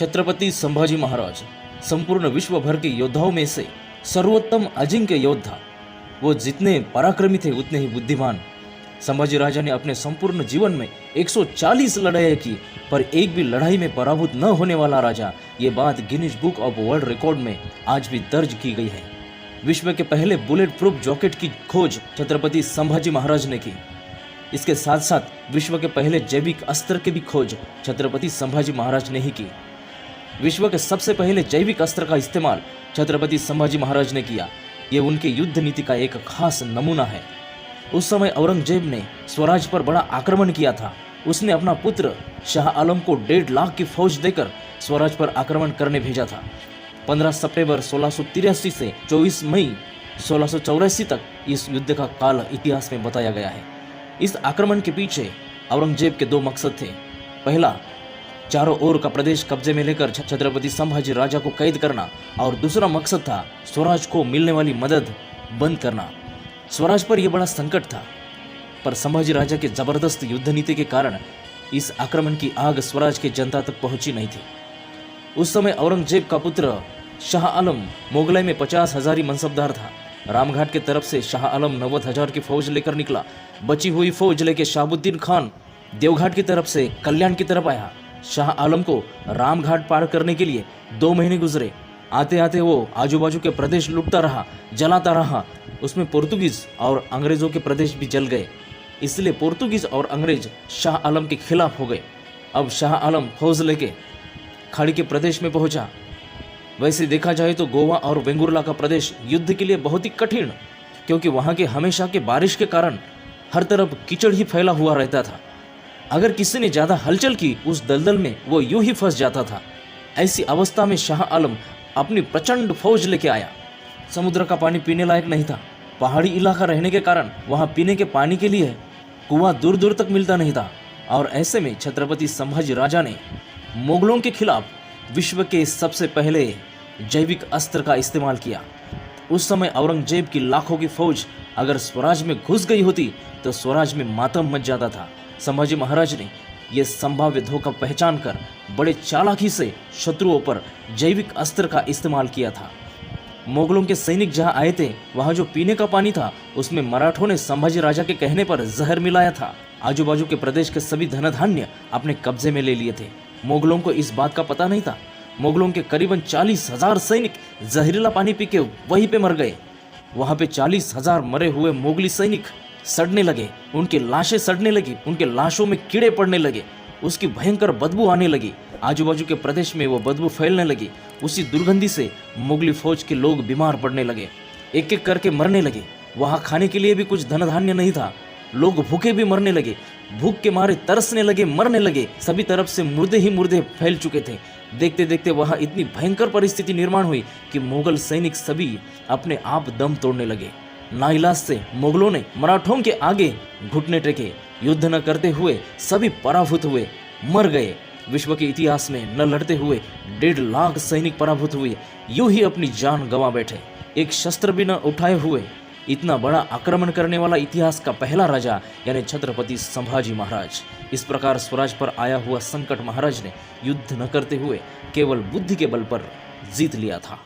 छत्रपति संभाजी महाराज संपूर्ण विश्व भर के योद्धाओं में से सर्वोत्तम अजिंक्य योद्धा। वो जितने पराक्रमी थे उतने ही बुद्धिमान। संभाजी राजा ने अपने संपूर्ण जीवन में 140 लड़ाइयाँ की, पर एक भी लड़ाई में पराभूत न होने वाला राजा। ये बात Guinness book of world record में आज भी दर्ज की गई है। विश्व के पहले बुलेट प्रूफ जैकेट की खोज छत्रपति संभाजी महाराज ने की। इसके साथ साथ विश्व के पहले जैविक अस्त्र की भी खोज छत्रपति संभाजी महाराज ने ही की। विश्व के सबसे पहले जैविक अस्त्र का इस्तेमाल छत्रपति संभाजी महाराज ने किया। ये उनके युद्ध नीति का एक खास नमूना है। उस समय औरंगजेब ने स्वराज पर बड़ा आक्रमण किया था। उसने अपना पुत्र शाह आलम को 1.5 लाख की फौज देकर स्वराज पर आक्रमण करने भेजा था। 15 सितंबर 1683 से 24 मई 1684 तक इस युद्ध का काल इतिहास में बताया गया है। इस आक्रमण के पीछे औरंगजेब के 2 मकसद थे। पहला, चारों ओर का प्रदेश कब्जे में लेकर छत्रपति संभाजी राजा को कैद करना, और दूसरा मकसद था स्वराज को मिलने वाली मदद बंद करना। स्वराज पर यह बड़ा संकट था, पर संभाजी राजा के जबरदस्त युद्ध नीति के कारण इस आक्रमण की आग स्वराज के जनता तक पहुंची नहीं थी। उस समय औरंगजेब का पुत्र शाह आलम मोगलाई में 50,000 मनसबदार था। रामघाट की तरफ से शाह आलम 90,000 की फौज लेकर निकला। बची हुई फौज लेकर शहाबुद्दीन खान देवघाट की तरफ से कल्याण की तरफ आया। शाह आलम को रामघाट पार करने के लिए 2 महीने गुजरे। आते आते वो आजू बाजू के प्रदेश लूटता रहा, जलाता रहा। उसमें पोर्तुगीज और अंग्रेजों के प्रदेश भी जल गए। इसलिए पोर्तुगीज और अंग्रेज शाह आलम के खिलाफ हो गए। अब शाह आलम फौज लेके खाड़ी के प्रदेश में पहुंचा। वैसे देखा जाए तो गोवा और वेंगुर्ला का प्रदेश युद्ध के लिए बहुत ही कठिन, क्योंकि वहां के हमेशा के बारिश के कारण हर तरफ कीचड़ ही फैला हुआ रहता था। अगर किसी ने ज्यादा हलचल की उस दलदल में वो यूं ही फंस जाता था। ऐसी अवस्था में शाह आलम अपनी प्रचंड फौज लेके आया। समुद्र का पानी पीने लायक नहीं था। पहाड़ी इलाका रहने के कारण वहां पीने के पानी के लिए कुआं दूर दूर तक मिलता नहीं था। और ऐसे में छत्रपति संभाजी राजा ने मुगलों के खिलाफ विश्व के सबसे पहले जैविक अस्त्र का इस्तेमाल किया। उस समय औरंगजेब की लाखों की फौज अगर स्वराज में घुस गई होती तो स्वराज में मातम मच जाता था। संभाजी महाराज ने यह संभाव्य धोखा पहचान कर बड़े चालाकी से शत्रुओं पर जैविक अस्त्र का इस्तेमाल किया था। मुगलों के सैनिक जहां आए थे वहां जो पीने का पानी था उसमें मराठों ने संभाजी राजा के कहने पर जहर मिलाया था। आजू बाजू के प्रदेश के सभी धन धान्य अपने कब्जे में ले लिए थे। मुगलों को इस बात का पता नहीं था। मुगलों के करीबन 40,000 सैनिक जहरीला पानी पी के वहीं पे मर गए। वहां पे 40,000 मरे हुए मुगली सैनिक सड़ने लगे। उनकी लाशें सड़ने लगी, उनके लाशों में कीड़े पड़ने लगे, उसकी भयंकर बदबू आने लगी। आजू बाजू के प्रदेश में वो बदबू फैलने लगी। उसी दुर्गंधी से मुगली फौज के लोग बीमार पड़ने लगे, एक एक करके मरने लगे। वहां खाने के लिए भी कुछ धन धान्य नहीं था। लोग भूखे भी मरने लगे, भूख के मारे तरसने लगे, मरने लगे। सभी तरफ से मुर्दे ही मुर्दे फैल चुके थे। देखते देखते वहां इतनी भयंकर परिस्थिति निर्माण हुई कि मुगल सैनिक सभी अपने आप दम तोड़ने लगे। नाइलाज से मुगलों ने मराठों के आगे घुटने टेके। युद्ध न करते हुए सभी पराभूत हुए, मर गए। विश्व के इतिहास में न लड़ते हुए 1.5 लाख सैनिक पराभूत हुए, यूं ही अपनी जान गंवा बैठे, एक शस्त्र भी न उठाए हुए। इतना बड़ा आक्रमण करने वाला इतिहास का पहला राजा यानी छत्रपति संभाजी महाराज। इस प्रकार स्वराज पर आया हुआ संकट महाराज ने युद्ध न करते हुए केवल बुद्धि के बल पर जीत लिया था।